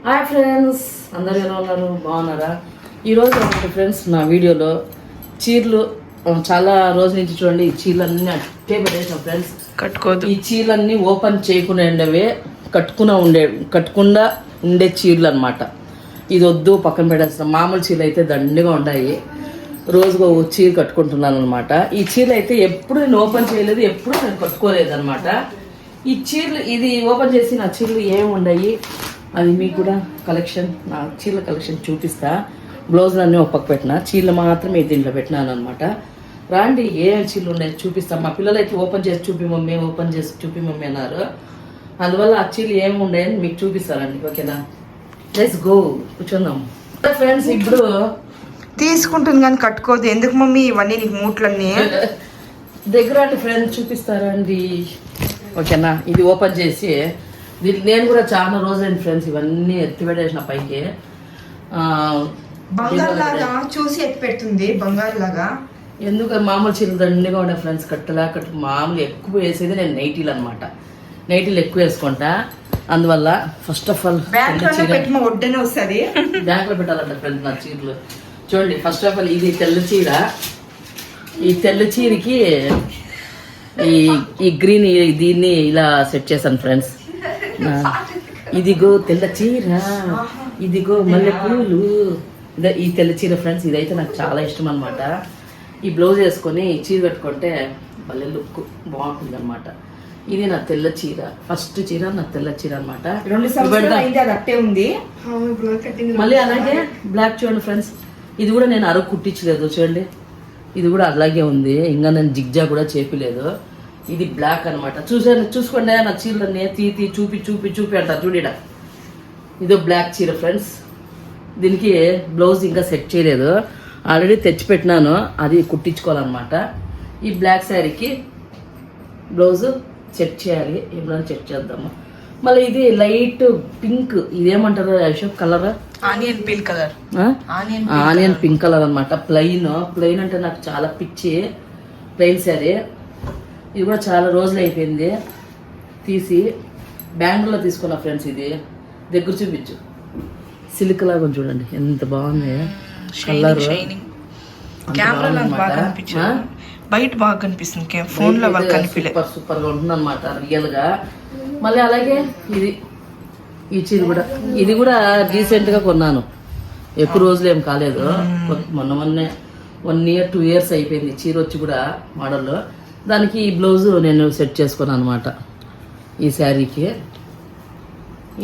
Hi friends, అందరూ ఎలా ఉన్నారు? బాగున్నారా? ఈరోజు ఫ్రెండ్స్ నా వీడియోలో చీరలు చాలా రోజుల నుంచి చూడండి. ఈ చీరలన్నీ అట్టే పెట్టేసాం ఫ్రెండ్స్. కట్టుకోదు. ఈ చీరలన్నీ ఓపెన్ చేయకుండా ఉండేవే, కట్టుకుండా ఉండే చీరలు అనమాట. ఇది వద్దు, పక్కన పెట్టేస్తాం. మామూలు చీరలు అయితే దండిగా ఉన్నాయి. రోజుగా ఒక చీర కట్టుకుంటున్నాను అనమాట. ఈ చీరలు అయితే ఎప్పుడు నేను ఓపెన్ చేయలేదు, ఎప్పుడు నేను కట్టుకోలేదు అనమాట. ఈ చీరలు ఇది ఓపెన్ చేసి నా చీరలు ఏమి ఉన్నాయి అది మీకు కూడా కలెక్షన్, నా చీరల కలెక్షన్ చూపిస్తా. బ్లౌజులు అన్నీ ఒక పక్క పెట్టిన, చీరలు మాత్రమే దీంట్లో పెట్టినాను అనమాట. రాండి, ఏం చీరలు ఉన్నాయి చూపిస్తాం. మా పిల్లలు అయితే ఓపెన్ చేసి చూపి మమ్మీ, ఓపెన్ చేసి చూపి మమ్మీ అన్నారు. అందువల్ల ఆ చీరలు ఏమి ఉన్నాయని మీకు చూపిస్తారండి. ఓకేనా, లెట్స్ గో, కూర్చుందాం ఫ్రెండ్స్. ఇప్పుడు తీసుకుంటుంది కానీ కట్టుకోదు. ఎందుకు మమ్మీ ఇవన్నీ నీకు మూట్లన్నీ? దగ్గర ఫ్రెండ్స్ చూపిస్తారండి. ఓకేనా, ఇది ఓపెన్ చేసి దీనికి నేను కూడా చాలా రోజులైన ఫ్రెండ్స్ ఇవన్నీ ఎత్తిపెట్టేసిన పైకి. బంగారు లాగా చూసి ఎత్తి పెడుతుంది, బంగారు లాగా. ఎందుకు మామూలు చీరలు దండిగా ఉండే ఫ్రెండ్స్, మామూలు ఎక్కువ వేసేది నేను నైటీలు అనమాట. నైటీలు ఎక్కువ వేసుకుంటా. అందువల్ల ఫస్ట్ ఆఫ్ ఆల్ ఒడ్డనే వస్తుంది, బ్యాంకులో పెట్టాలంట ఫ్రెండ్స్ నా చీరలు. చూడండి, ఫస్ట్ ఆఫ్ ఆల్ ఇది తెల్ల చీర. ఈ తెల్ల చీరకి ఈ గ్రీన్ దీన్ని ఇలా సెట్ చేశాను ఫ్రెండ్స్. ఇదిగో తెల్ల చీర, ఇదిగో మల్లెపూలు. ఈ తెల్ల చీర ఫ్రెండ్స్, ఇదైతే నాకు చాలా ఇష్టం అనమాట. ఈ బ్లౌజ్ వేసుకొని ఈ చీర కట్టుకుంటే భలే లుక్ బాగుంటుంది అనమాట. ఇది నా తెల్ల చీర, ఫస్ట్ చీర నా తెల్ల చీర అనమాట. మళ్ళీ అలాగే బ్లాక్ చూడండి ఫ్రెండ్స్, ఇది కూడా నేను అరకు కుట్టించలేదు చూడండి. ఇది కూడా అలాగే ఉంది, ఇంకా నేను జిగ్జా కూడా చేపిలేదు. ఇది బ్లాక్ అనమాట. చూసుకోండి నా చీరలన్నీ తీతి చూపి చూపి చూపి అంటారు చూడ. ఇదో బ్లాక్ చీర ఫ్రెండ్స్. దీనికి బ్లౌజ్ ఇంకా సెట్ చేయలేదు, ఆల్రెడీ తెచ్చిపెట్టినాను, అది కుట్టించుకోవాలన్నమాట. ఈ బ్లాక్ శారీకి బ్లౌజ్ సెట్ చేయాలి. ఎప్పుడైనా సెట్ చేద్దాము. మళ్ళీ ఇది లైట్ పింక్, ఇదేమంటారు Ashok colour? Onion pink colour. Onion pink colour అనమాట. ప్లెయిన్ అంటే నాకు చాలా పిచ్చి. ప్లెయిన్ శారీ. ఇది కూడా చాలా రోజులు అయిపోయింది తీసి. బ్యాంగ్లో తీసుకున్నా ఫ్రెండ్స్. ఇది దగ్గర చూపించు, సిల్క్ లాగా చూడండి ఎంత బాగుంది కలర్. బయట బాగా కనిపిస్తుంది, ఫోన్ లో సూపర్ గా ఉంటుంది అనమాట రియల్ గా. మళ్ళీ అలాగే ఈ చీర కూడా, ఇది కూడా రీసెంట్ గా కొన్నాను, ఎక్కువ రోజులు ఏం కాలేదు. మొన్నే 1 year 2 years అయిపోయింది చీర వచ్చి కూడా మోడల్లో. దానికి ఈ బ్లౌజ్ నేను సెట్ చేసుకున్నాను అనమాట ఈ శారీకి.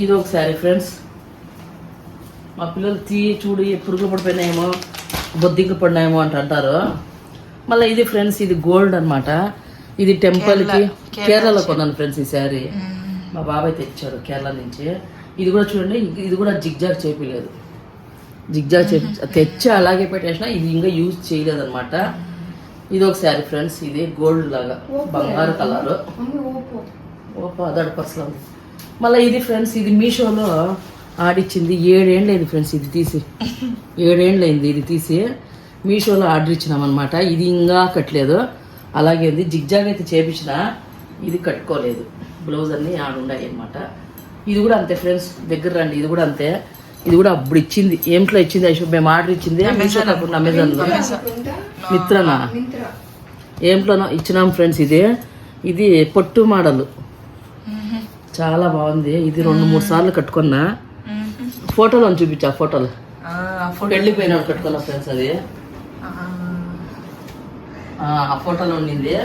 ఇది ఒక శారీ ఫ్రెండ్స్. మా పిల్లలు చూడు పురుగులు పడిపోయినాయేమో, బొద్దింక పడినాయేమో అంటారు. మళ్ళీ ఇది ఫ్రెండ్స్, ఇది గోల్డ్ అనమాట. ఇది టెంపుల్కి కేరళలో కొన్నాను ఫ్రెండ్స్ ఈ శారీ. మా బాబాయ్ తెచ్చాడు కేరళ నుంచి. ఇది కూడా చూడండి, ఇది కూడా జిగ్జాగ్ చేపిలేదు. తెచ్చా అలాగే పెట్టేసిన, ఇది ఇంకా యూజ్ చేయలేదు అనమాట. ఇది ఒక శారీ ఫ్రెండ్స్. ఇది గోల్డ్ లాగా బంగారు కలర్. ఓపో అదడు పర్సలు. మళ్ళీ ఇది ఫ్రెండ్స్, ఇది మీషోలో ఆడిచ్చింది. 7 ఏళ్ళు అయింది ఫ్రెండ్స్ ఇది తీసి. 7 ఏళ్ళు అయింది ఇది తీసి. మీషోలో ఆర్డర్ ఇచ్చినామన్నమాట. ఇది ఇంకా కట్టలేదు, అలాగే ఉంది. జిగ్జాగ్ అయితే చేపించిన, ఇది కట్టుకోలేదు. బ్లౌజ్ అన్నీ ఆడుండాయి అనమాట. ఇది కూడా అంతే ఫ్రెండ్స్, దగ్గర రండి. ఇది కూడా అంతే. ఇది కూడా అప్పుడు ఇచ్చింది. ఏంట్లో ఇచ్చింది అశోక్? మేము ఆర్డర్ ఇచ్చింది మీషో కాకుండా అమెజాన్లో, మిత్రనా ఏంట్లోనో ఇచ్చినాం ఫ్రెండ్స్. ఇది పొట్టు మోడల్, చాలా బాగుంది. ఇది 2-3 సార్లు కట్టుకున్నా. ఫోటోలో చూపించా, ఫోటోలో వెళ్ళిపోయినా కట్టుకున్నా ఫ్రెండ్స్. అది ఆ ఫోటోలో ఉండింది.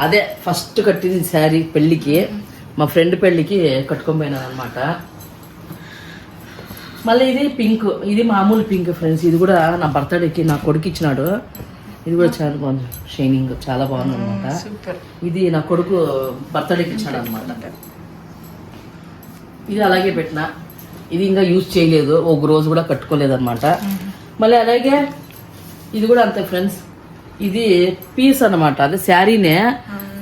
అదే ఫస్ట్ కట్టింది శారీ పెళ్ళికి, మా ఫ్రెండ్ పెళ్ళికి కట్టుకొని పోయినాను అనమాట. మళ్ళీ ఇది పింక్, ఇది మామూలు పింక్ ఫ్రెండ్స్. ఇది కూడా నా బర్త్డేకి నా కొడుకు ఇచ్చినాడు. ఇది కూడా చాలా బాగుంది, షైనింగ్ చాలా బాగుంది అనమాట. ఇది నా కొడుకు బర్త్డేకి ఇచ్చాడు అనమాట. ఇది అలాగే పెట్టిన, ఇది ఇంకా యూజ్ చేయలేదు, ఒక రోజు కూడా కట్టుకోలేదు అనమాట. మళ్ళీ అలాగే ఇది కూడా అంతే ఫ్రెండ్స్. ఇది పీస్ అనమాట, అదే శారీనే.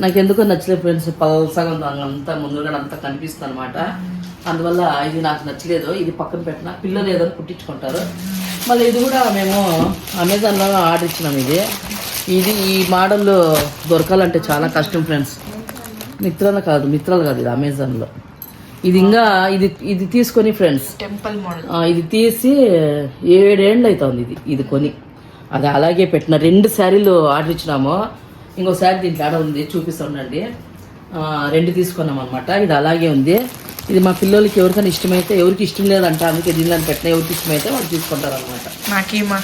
నాకు ఎందుకో నచ్చలేదు ఫ్రెండ్స్, పల్సగా అంతా ముందుగా అంతా కనిపిస్తుంది అనమాట. అందువల్ల ఇది నాకు నచ్చలేదు. ఇది పక్కన పెట్టిన, పిల్లలు ఏదో కుట్టించుకుంటారు. మళ్ళీ ఇది కూడా మేము అమెజాన్లో ఆర్డర్ ఇచ్చినాం. ఈ మోడల్ దొరకాలంటే చాలా కష్టం ఫ్రెండ్స్. మిత్రాలు కాదు ఇది అమెజాన్లో. ఇది ఇంకా ఇది తీసుకొని ఫ్రెండ్స్ టెంపుల్ మోడల్. ఇది తీసి 7 ఏళ్ళు అవుతుంది ఇది కొని. అది అలాగే పెట్టిన 2 శారీలు ఆర్డర్ ఇచ్చినాము. ఇంకో శారీ దీంట్లో ఆడ ఉంది, చూపిస్తుండండి. 2 తీసుకున్నాం అనమాట. ఇది అలాగే ఉంది. ఇది మా పిల్లలకి ఎవరికైనా ఇష్టమైతే, ఎవరికి ఇష్టం లేదంట అందుకే దీనిలో పెట్టిన, ఎవరికి ఇష్టమైతే వాళ్ళు తీసుకుంటారు అనమాట. నాకేమా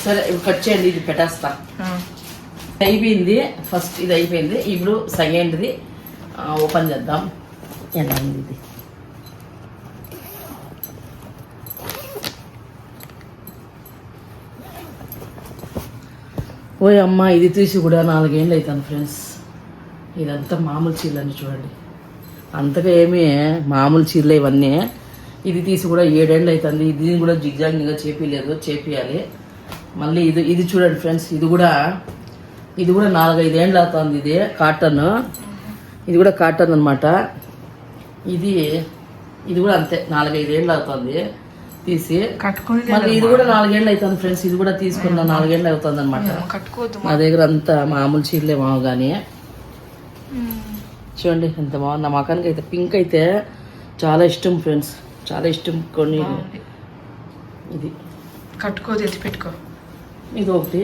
సరే ఇప్పుడు కట్ చేయండి, ఇది పెట్టేస్తా. అయిపోయింది ఫస్ట్, ఇది అయిపోయింది. ఇప్పుడు సెకండ్ది ఓపెన్ చేద్దాం. ఎలా ఉంది ఇది? ఓయ్ అమ్మ, ఇది తీసి కూడా 4 ఏళ్ళు అవుతాను ఫ్రెండ్స్. ఇదంతా మామూలు చీరలని చూడండి, అంతగా ఏమీ మామూలు చీరలే ఇవన్నీ. ఇది తీసి కూడా 7 ఏళ్ళు అవుతుంది. ఇది కూడా జిగ్జాగ్గా చేపియలేదు, చేపియాలి. మళ్ళీ ఇది చూడండి ఫ్రెండ్స్, ఇది కూడా 4-5 ఏళ్ళు అవుతుంది. ఇది కాటన్, ఇది కూడా కాటన్ అనమాట. ఇది కూడా అంతే 4-5 ఏళ్ళు అవుతుంది తీసి కట్టుకుని. మళ్ళీ ఇది కూడా 4 ఏళ్ళు అవుతుంది ఫ్రెండ్స్. ఇది కూడా తీసుకున్న 4 ఏళ్ళు అవుతుంది అనమాట. కట్టుకోవద్దు. మా దగ్గర అంతా మామూలు చీరలే మావు. కానీ చూడండి ఎంత బాగుంది. నా మకానికి అయితే పింక్ అయితే చాలా ఇష్టం ఫ్రెండ్స్, చాలా ఇష్టం. కొన్ని ఇది కట్టుకోదు, ఎత్తి పెట్టుకో. ఇది ఒకటి,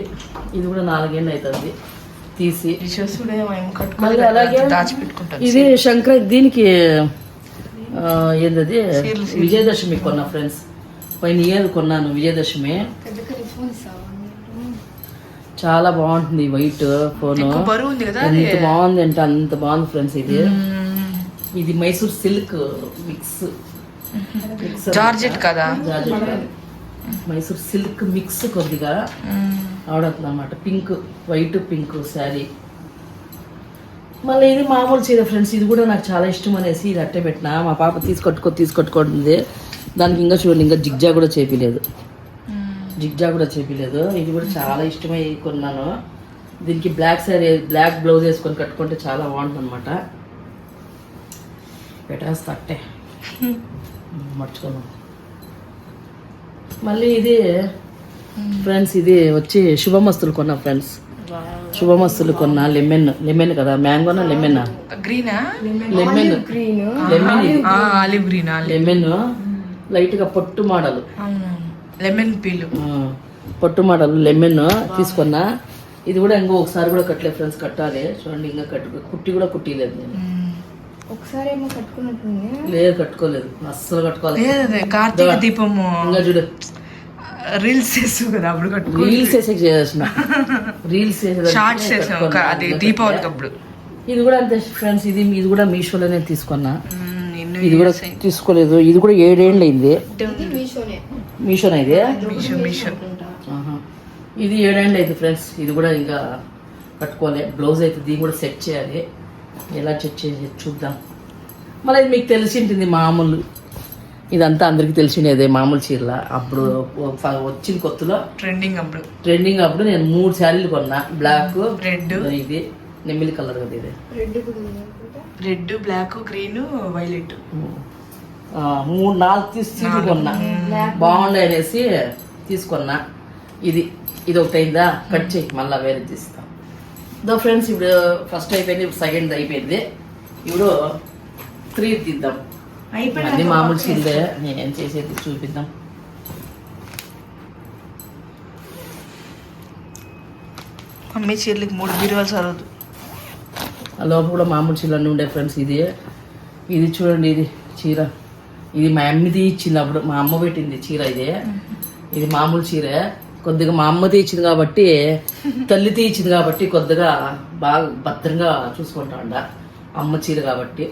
ఇది కూడా 4 ఏళ్ళు అవుతుంది తీసి. మళ్ళీ అలాగే ఇది శంకర, దీనికి ఏంటది విజయదశమి కొన్నా ఫ్రెండ్స్. పైన ఏది కొన్నాను విజయదశమి. చాలా బాగుంటుంది వైట్ ఫోన్, ఎంత బాగుంది అంటే అంత బాగుంది ఫ్రెండ్స్. ఇది మైసూర్ సిల్క్ మిక్స్, జార్జెట్ కదా, మైసూర్ సిల్క్ మిక్స్ కొద్దిగా ఆడవుతుంది అనమాట. Pink, white pink sari. మళ్ళీ ఇది మామూలు చీర ఫ్రెండ్స్. ఇది కూడా నాకు చాలా ఇష్టం అనేసి ఇది అట్టే పెట్టిన. మా పాప తీసుకొట్టుకుంటుంది. దానికి ఇంకా చూడండి, ఇంకా జిగ్జా కూడా చేపిలేదు. ఇది కూడా చాలా ఇష్టమై కొన్నాను. దీనికి బ్లాక్ శారీ, బ్లాక్ బ్లౌజ్ వేసుకొని కట్టుకుంటే చాలా బాగుంటుంది అనమాట. పెట్టేస్తా అట్టే మర్చుకున్నాను. మళ్ళీ ఇది ఫ్రెండ్స్, ఇది వచ్చి శుభమస్తులు కొన్నా ఫ్రెండ్స్. శుభమస్తులు కొన్నా. లెమన్ కదా, మ్యాంగోనా లెమన్నా? గ్రీనా? లెమన్ లైట్ గా పొట్టు మోడల్, లెమన్ పీలు పొట్టు మోడల్ లెమన్ తీసుకున్నా. ఇది కూడా ఇంకో ఒకసారి కూడా కట్టలేదు ఫ్రెండ్స్, కట్టాలి. చూడండి ఇంకా కుట్టి కూడా కుట్టిలేదు నేను. ఒకసారి ఏమో కట్టుకున్నట్టుంది. లేదు కట్టుకోలేదు, అస్సలు కట్టుకోవాలి. కార్తీక దీపము ఇంకా చూడు, రీల్స్ చేస్తావు కదా అప్పుడు కట్టుకో. రీల్స్ షార్ట్స్ చేసాం అది దీపావళికి అప్పుడు. ఇది కూడా అంతే ఫ్రెండ్స్. ఇది కూడా మీషోలోనే తీసుకున్నా. ఇది కూడా తీసుకోలేదు. ఇది కూడా 7 ఏళ్ళు అయింది. మీషోనా ఇది? మీషో. ఇది 7 ఏళ్ళు అయింది ఫ్రెండ్స్. ఇది కూడా ఇంకా కట్టుకోలే. బ్లౌజ్ అయితే దీన్ని కూడా సెట్ చేయాలి. ఎలా సెట్ చేసి చూద్దాం. మళ్ళీ ఇది మీకు తెలిసి ఉంటుంది మామూలు, ఇదంతా అందరికి తెలిసినదే మామూలు చీరల. అప్పుడు వచ్చిన కొత్తలో ట్రెండింగ్ అప్పుడు నేను 3 శారీలు కొన్నా. బ్లాక్, రెడ్, ఇది నెమ్మిలి కలర్ కదా, ఇది రెడ్, బ్లాక్, గ్రీన్, వైలెట్. 3-4 తీసుకు కొన్నా. బాగుండే అనేసి తీసుకున్నా. ఇది ఒకటి అయిందా, కట్ చేయి, మళ్ళీ వేరే తీస్తా. దో ఫ్రెండ్స్, ఇప్పుడు ఫస్ట్ అయిపోయింది, ఇప్పుడు సెకండ్ అయిపోయింది. ఇప్పుడు 3 తీద్దాం. అన్ని మామూలు చీరలే, నేనేం చేసేది చూపిద్దాం. మమ్మీ చీరలకి 3 బీరువాలు సరదు. ఆ లోపల కూడా మామూలు చీరలు అన్నీ ఉండే ఫ్రెండ్స్. ఇది చూడండి, ఇది చీర, ఇది మా అమ్మది ఇచ్చింది అప్పుడు. మా అమ్మ పెట్టింది చీర. ఇది మామూలు చీర. కొద్దిగా మా అమ్మ తీయించింది కాబట్టి, తల్లి తీయించింది కాబట్టి కొద్దిగా బాగా భద్రంగా చూసుకుంటా ఉండ. అమ్మ చీర కాబట్టి.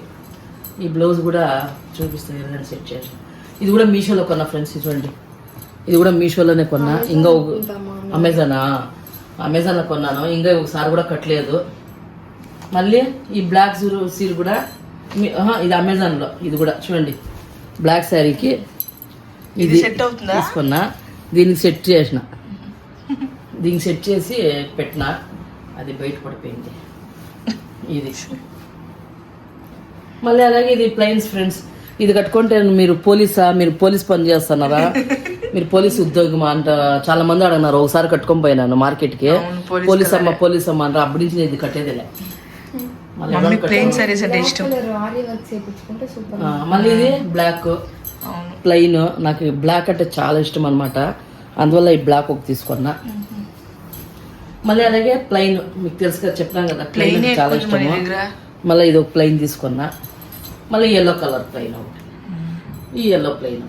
ఈ బ్లౌజ్ కూడా చూపిస్తాను, సెట్ చేసి. ఇది కూడా మీషోలో కొన్నా ఫ్రెండ్స్. చూడండి, ఇది కూడా మీషోలోనే కొన్నా. ఇంకా అమెజాన్లో కొన్నాను. ఇంకా ఒకసారి కూడా కట్టలేదు. మళ్ళీ ఈ బ్లాక్ సీల్ కూడా ఇది అమెజాన్లో. ఇది కూడా చూడండి, బ్లాక్ శారీకి ఇది తీసుకున్నా. దీనికి సెట్ చేసి పెట్టిన. అది బయట పడిపోయింది. ఇది మళ్ళీ అలాగే ఇది ప్లైన్స్ ఫ్రెండ్స్. ఇది కట్టుకుంటే మీరు పోలీస్ పని చేస్తున్నారా, మీరు పోలీస్ ఉద్యోగం అంట చాలా మంది అడిగినారు. ఒకసారి కట్టుకొని పోయినాను మార్కెట్కి. పోలీస్ అమ్మ అంటారు. అప్పటి నుంచి ఇది కట్టేదిలే. మళ్ళీ మమ్మీ ఎవరు ప్లెయిన్ సారీస్ అంటే ఇష్టం. కలర్ ఆరి వర్క్ చేయించుకుంటే సూపర్. మళ్ళీ ఇది బ్లాక్ అవును. ప్లెయిన్. నాకు బ్లాక్ అంటే చాలా ఇష్టం అనమాట, అందువల్ల ఈ బ్లాక్ ఒకటి తీసుకున్నా. మళ్ళీ అలాగే ప్లెయిన్, మీకు తెలుసు కదా, చెప్పినాం కదా ప్లెయిన్ ప్లెయిన్ చాలా ఎక్కువ మన ఇష్టము. దగ్గర. మళ్ళీ ఇది ఒక ప్లెయిన్ తీసుకున్నా. మళ్ళీ ఎల్లో కలర్ ప్లెయిన్ ఒకటి, ఈ ఎల్లో ప్లెయిన్.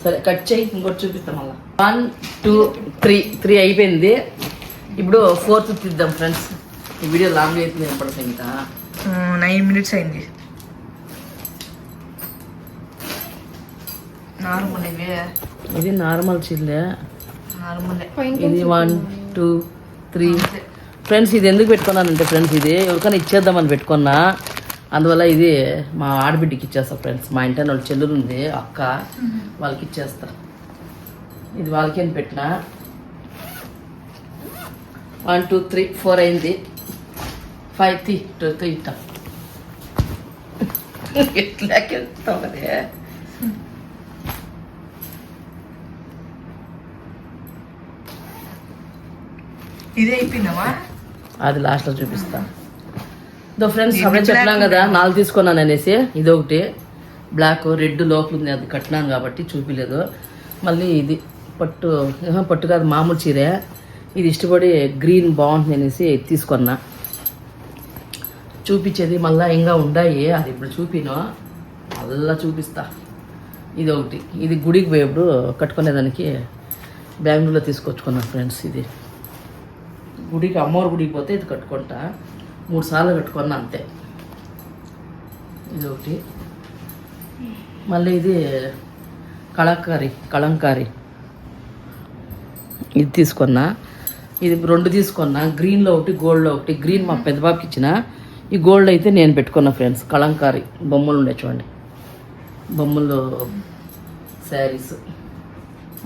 సరే కట్ చేయి, ఇంకోటి చూపిస్తాం మళ్ళీ. 1 2 3 అయిపోయింది. ఇప్పుడు 4th తీద్దాం ఫ్రెండ్స్. ఈ వీడియో లాంగ్ అవుతుంది ఎప్పటికీ ఇంకా. 9 minutes అయింది. నార్మల్ ఇవే, ఇది నార్మల్ చిల్లే. నార్మల్. ఇది 1 2 3 ఫ్రెండ్స్. ఇది ఎందుకు పెట్టుకున్నానంటే ఫ్రెండ్స్, ఇది ఎవరికైనా ఇచ్చేద్దామని పెట్టుకున్నా. అందువల్ల ఇది మా ఆడబిడ్డకి ఇచ్చేస్తా ఫ్రెండ్స్. మా ఇంటి వాళ్ళ చెల్లెలు ఉంది అక్క, వాళ్ళకి ఇచ్చేస్తా. ఇది వాళ్ళకి అని పెట్టిన. 1 2 3 4 అయింది. 5 ఇట్టా ఎట్లాకెళ్తావు అదే. ఇదే అయిపోయిందమ్మా. అది లాస్ట్లో చూపిస్తా. ఫ్రెండ్స్ అప్పుడే చెప్పినాం కదా 4 తీసుకున్నాను అనేసి. ఇది ఒకటి బ్లాక్, రెడ్ లోపల ఉంది, అది కట్టినాను కాబట్టి చూపించలేదు. మళ్ళీ ఇది పట్టు కాదు, మామూలు చీర. ఇది ఇష్టపడి గ్రీన్ బాగుంటుంది అనేసి తీసుకున్నా. చూపించేది మళ్ళీ ఇంకా ఉన్నాయి, అది ఇప్పుడు చూపిను, మళ్ళా చూపిస్తా. ఇది ఒకటి, ఇది గుడికి పోయేప్పుడు కట్టుకునేదానికి బెంగళూరులో తీసుకొచ్చుకున్నాను ఫ్రెండ్స్. ఇది గుడికి, అమ్మవారి గుడికి పోతే ఇది కట్టుకుంటా. 3 సార్లు కట్టుకున్నా అంతే. ఇది ఒకటి. మళ్ళీ ఇది కలంకారీ ఇది తీసుకున్నా. ఇది 2 తీసుకున్నా, గ్రీన్లో ఒకటి, గోల్డ్లో ఒకటి. గ్రీన్ మా పెద్ద బాబుకి ఇచ్చిన, ఈ గోల్డ్ అయితే నేను పెట్టుకున్నా ఫ్రెండ్స్. కలంకారీ బొమ్మలు ఉండే చూడండి, బొమ్మలు శారీస్.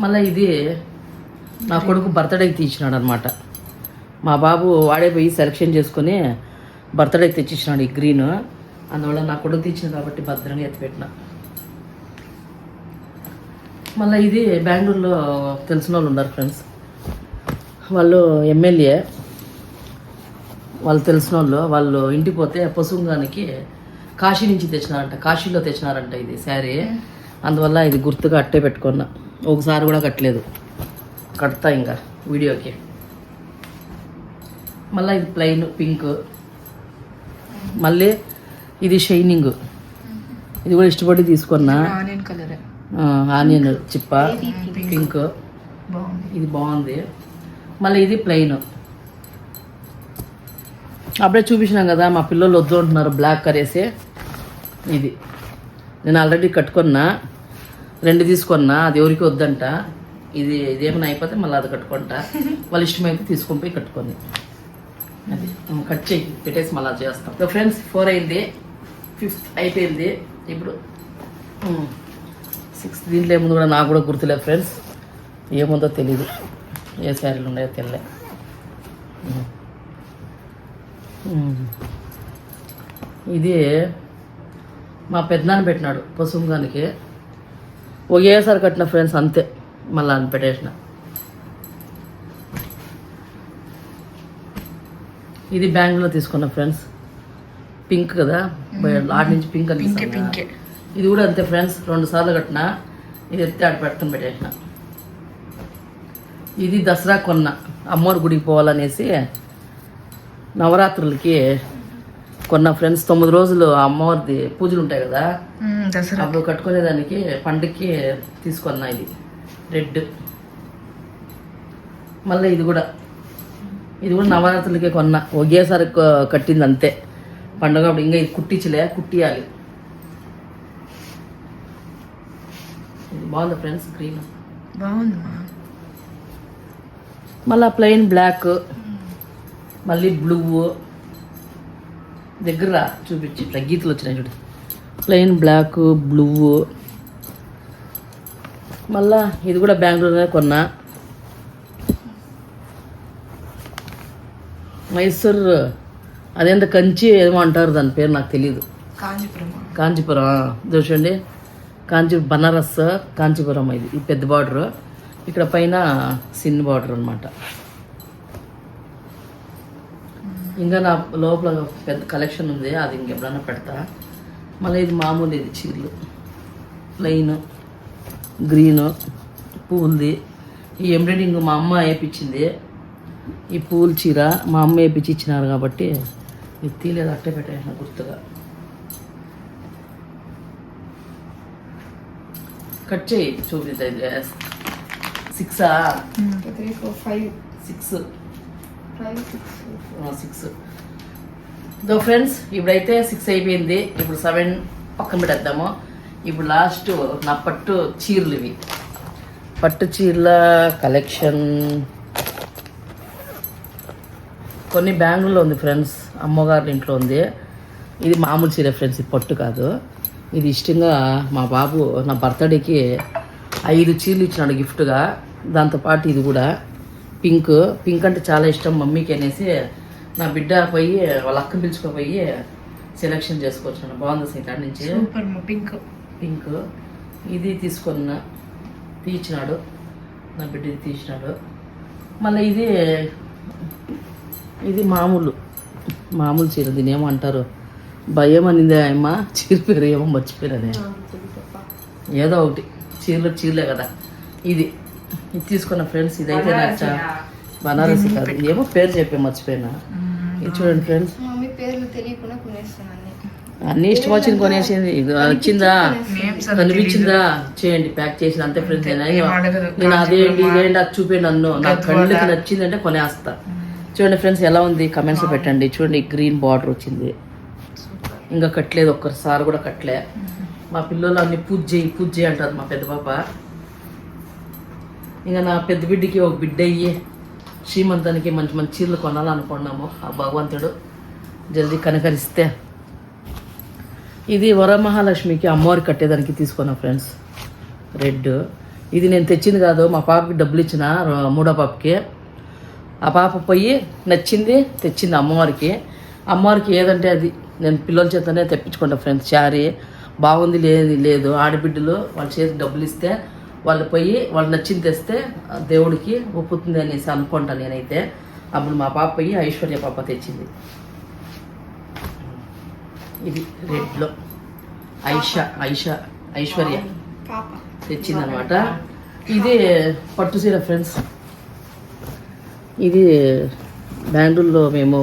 మళ్ళీ ఇది నా కొడుకు బర్త్డేకి తీసినాడు అనమాట. మా బాబు వాడే పోయి సెలెక్షన్ చేసుకొని బర్త్డేకి తెచ్చిచ్చినాడు ఈ గ్రీన్. అందువల్ల నా కొడుకు తెచ్చిన కాబట్టి భద్రంగా ఎత్తిపెట్టిన. మళ్ళీ ఇది బెంగళూరులో తెలిసిన వాళ్ళు ఉన్నారు ఫ్రెండ్స్. వాళ్ళు ఎమ్మెల్యే, వాళ్ళు తెలిసిన వాళ్ళు ఇంటికి పోతే పశువుగానికి కాశీ నుంచి తెచ్చినారంట, కాశీలో తెచ్చినారంట ఇది శారీ. అందువల్ల ఇది గుర్తుగా అట్టే పెట్టుకున్నా. ఒకసారి కూడా కట్టలేదు, కడతా ఇంకా వీడియోకి. మళ్ళీ ఇది ప్లెయిన్ పింక్. మళ్ళీ ఇది షైనింగ్, ఇది కూడా ఇష్టపడి తీసుకున్నా. ఆనియన్ కలర్, ఆనియన్ చిప్ప పింక్, బాగుంది. ఇది బాగుంది. మళ్ళీ ఇది ప్లెయిన్. అప్పుడే చూపించినాం కదా, మా పిల్లలు వద్దు అంటున్నారు బ్లాక్ కరేసి. ఇది నేను ఆల్రెడీ కట్టుకున్నా, 2 తీసుకున్నా, అది ఎవరికి వద్దంట. ఇదేమైనా అయిపోతే మళ్ళీ అది కట్టుకుంటా, వాళ్ళు ఇష్టమైతే తీసుకొని పోయి కట్టుకొని. అది కట్ చేయి, పెట్టేసి మళ్ళీ చేస్తాం. ఫ్రెండ్స్ 4 అయింది, 5th అయిపోయింది. ఇప్పుడు 6th. దీంట్లో ఏముంది కూడా నాకు కూడా గుర్తులేదు ఫ్రెండ్స్, ఏముందో తెలీదు, ఏ శారీలు ఉన్నాయో తెలియలే. ఇది మా పెద్దనాన్న పెట్టినాడు పశువుగానికి, ఒకేసారి కట్టిన ఫ్రెండ్స్ అంతే, మళ్ళీ అని పెట్టేసిన. ఇది బ్యాంగ్లో తీసుకున్నా ఫ్రెండ్స్, పింక్ కదా, ఆడి నుంచి పింక్ అనిపిస్తుంది. ఇది కూడా అంతే ఫ్రెండ్స్, 2 సార్లు కట్టిన. ఇది ఎత్తి ఆడ పెట్టుకుని పెట్టేసిన. ఇది దసరా కొన్న, అమ్మవారి గుడికి పోవాలనేసి నవరాత్రులకి కొన్న ఫ్రెండ్స్. 9 రోజులు అమ్మవారిది పూజలు ఉంటాయి కదా, అప్పుడు కట్టుకునేదానికి పండుగకి తీసుకున్నా. ఇది రెడ్. మళ్ళీ ఇది కూడా నవరాత్రులకే కొన్నా, ఒకేసారి కట్టింది అంతే. పండుగ అప్పుడు ఇంకా ఇది కుట్టియాలి. ఇది బాగుంది ఫ్రెండ్స్, గ్రీన్ బాగుంది. మళ్ళీ ప్లెయిన్ బ్లాక్, మళ్ళీ బ్లూ. దగ్గర చూపించి ఇట్లా గీతలు వచ్చినాయి చూడు. Plain black, blue. మళ్ళా ఇది కూడా బెంగళూరులోనే కొన్నా. మైసూర్ అదేంత కంచి ఏమో అంటారు, దాని పేరు నాకు తెలీదు. కాంచీపురం చూడండి, బనారస్ కాంచీపురం. ఇది పెద్ద బార్డర్, ఇక్కడ పైన చిన్న బార్డర్ అనమాట. ఇంకా నా లోపల పెద్ద కలెక్షన్ ఉంది, అది ఇంకెప్పుడైనా పెడతా. మళ్ళీ ఇది మామూలు, ఇది చీరలు ప్లెయిన్ గ్రీను పూలది. ఈ ఎంబ్రాయిడింగ్ మా అమ్మ వేయించింది. ఈ పూల చీర మా అమ్మ వేయించి ఇచ్చినారు కాబట్టి ఇది తీలేదు, అట్టే పెట్టాను గుర్తుగా. కట్ చేయి చూపిద్దాం. 6 3, 4, 5, 6 5, 6. 6 దో ఫ్రెండ్స్, ఇప్పుడైతే 6 అయిపోయింది. ఇప్పుడు 7 పక్కన పెట్టేద్దాము. ఇప్పుడు లాస్ట్ నా పట్టు చీరలు ఇవి. పట్టు చీరల కలెక్షన్ కొన్ని బ్యాంగుల్లో ఉంది ఫ్రెండ్స్, అమ్మగారి ఇంట్లో ఉంది. ఇది మామూలు చీర ఫ్రెండ్స్, ఇది పట్టు కాదు. ఇది ఇష్టంగా మా బాబు నా బర్త్డేకి 5 చీరలు ఇచ్చినాడు గిఫ్ట్గా. దాంతోపాటు ఇది కూడా పింక్ అంటే చాలా ఇష్టం మమ్మీకి అనేసి నా బిడ్డ పోయి వాళ్ళ అక్కని పిలుచుకోపోయి సెలెక్షన్ చేసుకోవచ్చు. బాగుంది సీట్ నుంచి. Super pink. ఇది తీసుకున్న తీసినాడు నా బిడ్డ, ఇది తీసినాడు. మళ్ళీ ఇది మామూలు చీర. దీని ఏమో అంటారు, భయం అనిందే అమ్మ, చీర పేరు ఏమో మర్చిపోయానే. ఏదో ఒకటి, చీరలే కదా. ఇది తీసుకున్న ఫ్రెండ్స్. ఇదైతే నాకు బనారసి కాదు, ఏమో పేరు చెప్పే మర్చిపోయినా. ఇది చూడండి ఫ్రెండ్స్, మమ్మీ పేర్లు తెలియకుండా కొనేస్తాను అన్ని ఇష్టం వచ్చింది కొనేసింది. ఇది వచ్చిందా కనిపించిందా చేయండి, ప్యాక్ చేసి అంతే ఫ్రెండ్స్. నేను అదేంటి ఇదేంటి అది చూపే నన్ను, నాకు కళ్ళకి నచ్చింది అంటే కొనేస్తా. చూడండి ఫ్రెండ్స్ ఎలా ఉంది కమెంట్స్ పెట్టండి. చూడండి గ్రీన్ బార్డర్ వచ్చింది, ఇంకా కట్టలేదు, ఒక్కసారి కూడా కట్టలే. మా పిల్లలు అన్ని పూజ చేయి అంటారు మా పెద్ద పాప. ఇంకా నా పెద్ద బిడ్డకి ఒక బిడ్డ అయ్యి శ్రీమంతానికి మంచి మంచి చీరలు కొనాలనుకున్నాము. ఆ భగవంతుడు జల్దీ కనకరిస్తే. ఇది వరమహాలక్ష్మికి అమ్మవారికి కట్టేదానికి తీసుకున్నా ఫ్రెండ్స్, రెడ్. ఇది నేను తెచ్చింది కాదు, మా పాపకి డబ్బులు ఇచ్చిన, 3వ పాపకి. ఆ పాప పోయి నచ్చింది తెచ్చింది అమ్మవారికి. ఏదంటే అది నేను పిల్లల చేతనే తెప్పించుకుంటా ఫ్రెండ్స్. శారీ బాగుంది లేదు ఆడబిడ్డలు వాళ్ళ చేతికి డబ్బులు ఇస్తే వాళ్ళు పోయి వాళ్ళు నచ్చింది తెస్తే దేవుడికి ఒప్పుతుంది అనేసి అనుకుంటాను నేనైతే. అప్పుడు మా పాప పోయి ఐశ్వర్య పాప తెచ్చింది. ఇది రెడ్లో ఐశ్వర్య తెచ్చిందనమాట. ఇది పట్టు చీర ఫ్రెండ్స్. ఇది బెంగళూరులో మేము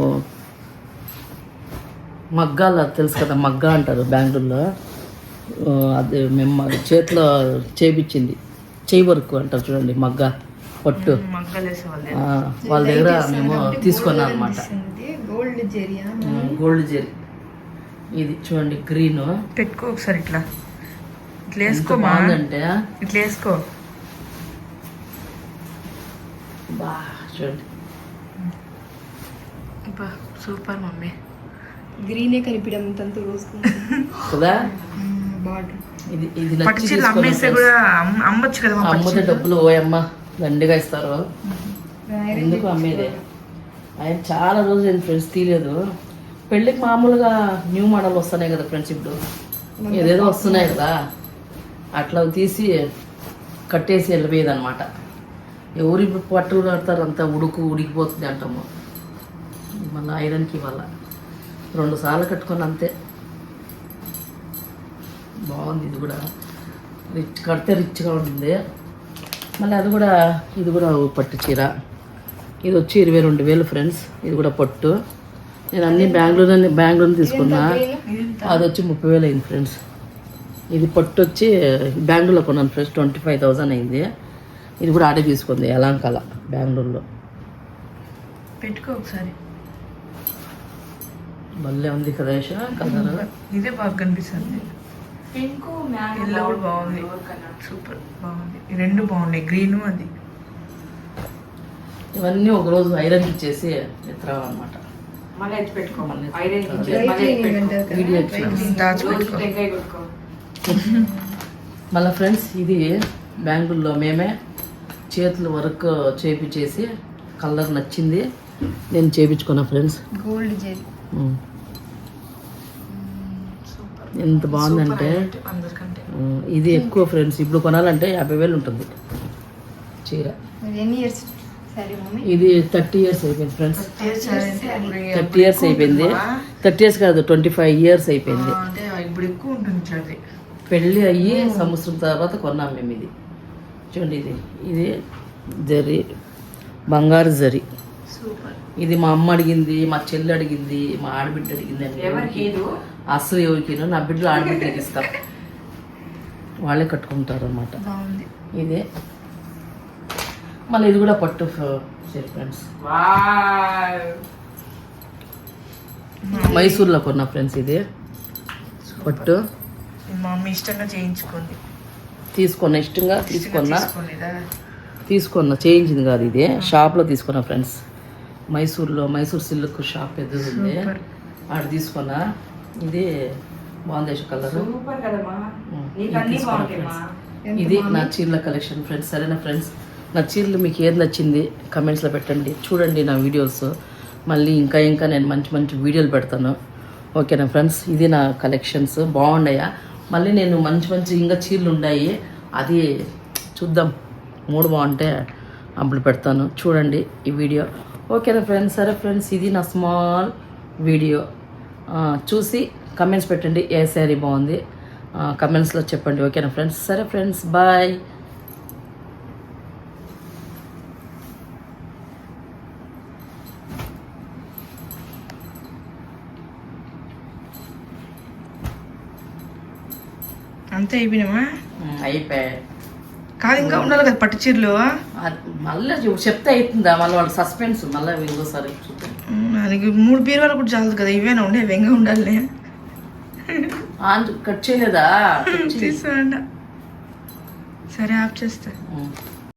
మగ్గాల తెలుసు కదా, మగ్గా అంటారు బెంగళూరులో. అది మేము చేతిలో చేపించింది, చేయి వర్క్ అంటారు చూడండి, మగ్గ పట్టు. వాళ్ళ దగ్గర మేము తీసుకున్నాం అనమాట. గోల్డ్ జెరీ. ఇది చూడండి గ్రీన్. పెట్టుకో ఒకసారి ఇట్లా వేసుకో, బాగుందంటే ఇట్లా వేసుకో. చూడండి సూపర్ మమ్మీ. గ్రీనే కనిపించడం రోజు కదా. ఇది అమ్మొచ్చు కదా, అమ్ముతే డబ్బులు ఓయమ్మ దండిగా ఇస్తారు. ఎందుకు అమ్మేదే. ఆయన చాలా రోజులు ఏంటి ఫ్రెండ్స్ తీయలేదు. పెళ్ళికి మామూలుగా న్యూ మోడల్ వస్తున్నాయి కదా ఫ్రెండ్స్, ఇప్పుడు ఏదేదో వస్తున్నాయి కదా, అట్లా తీసి కట్టేసి వెళ్ళిపోయేది అనమాట. ఎవరు ఇప్పుడు పట్టు కడతారు, అంతా ఉడికిపోతుంది అంటాము. మళ్ళీ ఐరన్కి ఇవాళ 2 సార్లు కట్టుకొని అంతే. బాగుంది. ఇది కూడా కడితే రిచ్గా ఉంటుంది. మళ్ళీ ఇది కూడా పట్టు చీర. ఇది వచ్చి 22,000 ఫ్రెండ్స్. ఇది కూడా పట్టు. నేను అన్ని బెంగళూరు తీసుకున్నా, అది వచ్చి 30,000 అయింది ఫ్రెండ్స్. ఇది పట్టు వచ్చి బెంగళూరులో కొన్నాను ఫ్రెండ్స్, 25,000 అయింది. ఇది కూడా ఆడే తీసుకుంది ఎలాంకల బెంగళూరులో. పెట్టుకో ఒకసారి. భలే ఉంది కదా కలర్. ఇదే బాగా కనిపిస్తుంది. ఎల్లో కూడా బాగుంది, సూపర్ బాగుంది. ఈ 2 బాగున్నాయి, గ్రీను అది. ఇవన్నీ ఒకరోజు ఐరన్ ఇచ్చేసి ఎత్తరాలన్నమాట. మళ్ళీ ఫ్రెండ్స్ ఇది బెంగళూరులో మేమే చేతులు వర్క్ చేపించేసి కలర్ నచ్చింది, నేను చేపించుకున్నా ఫ్రెండ్స్. గోల్డ్ జెరీ ఎంత బాగుందంటే ఇది ఎక్కువ ఫ్రెండ్స్. ఇప్పుడు కొనాలంటే 50,000 ఉంటుంది చీర. ఎన్ని ఇయర్స్ సారీ మమ్మీ. ఇది 30 ఇయర్స్ అయిపోయింది ఫ్రెండ్స్. 30 30 ఇయర్స్ అయిపోయింది. 30 ఇయర్స్ కాదు, 25 ఇయర్స్ అయిపోయింది. అంటే ఇప్పుడు ఎక్కువ ఉంటుంది అది. పెళ్ళి అయ్యి సంవత్సరం తర్వాత కొన్నాం మేము ఇది. చూడండి, ఇది జరి, బంగారు జరి. సూపర్. ఇది మా అమ్మ అడిగింది, మా చెల్లి అడిగింది, మా ఆడబిడ్డ అడిగింది అండి. అసలు ఎవరికినో నా బిడ్డలు ఆడబిడ్డకి ఇస్తాం, వాళ్ళే కట్టుకుంటారు అన్నమాట. బాగుంది. ఇదే మళ్ళీ ఇది కూడా పట్టు సరే ఫ్రెండ్స్. మైసూర్లో కొన్నా ఫ్రెండ్స్. ఇది పట్టు మా మమ్మీ ఇష్టంగా చేయించుకుంది. తీసుకున్నా, ఇష్టంగా తీసుకున్నా, తీసుకునేదా? చేయించింది కాదు, ఇది షాప్లో తీసుకున్నా ఫ్రెండ్స్. మైసూర్లో మైసూర్ సిల్క్ షాప్ పెద్దది ఉంది, ఆడ తీసుకున్నా. ఇది బాగుంది కలర్. ఇది నా చీరల కలెక్షన్ ఫ్రెండ్స్. సరేనా ఫ్రెండ్స్, నా చీరలు మీకు ఏది నచ్చింది కమెంట్స్లో పెట్టండి. చూడండి నా వీడియోస్, మళ్ళీ ఇంకా నేను మంచి మంచి వీడియోలు పెడతాను. ఓకేనా ఫ్రెండ్స్, ఇది నా కలెక్షన్స్. బాగున్నాయా? మళ్ళీ నేను మంచి ఇంకా చీరలు ఉన్నాయి, అది చూద్దాం. 3 బాగుంటే అప్పుడు పెడతాను. చూడండి ఈ వీడియో. ఓకేనా ఫ్రెండ్స్. సరే ఫ్రెండ్స్, ఇది నా స్మాల్ వీడియో. చూసి కమెంట్స్ పెట్టండి, ఏ శారీ బాగుంది కమెంట్స్లో చెప్పండి. ఓకేనా ఫ్రెండ్స్. సరే ఫ్రెండ్స్, బాయ్. అంతే అయిపోయినామా? అయిపోయాయి. కాదు, ఇంకా ఉండాలి కదా పట్టు చీరలు. మళ్ళీ చెప్తే అవుతుందా? మళ్ళీ వాళ్ళ సస్పెన్స్. మళ్ళీ ఇంకోసారి చూద్దాం. నాకు 3 బీరువాలు కూడా చాలదు కదా, ఇవేనా ఉండే వెంగా ఉండాలి. కట్ చేయలేదా? తీసుకోండి. సరే ఆఫ్ చేస్తా.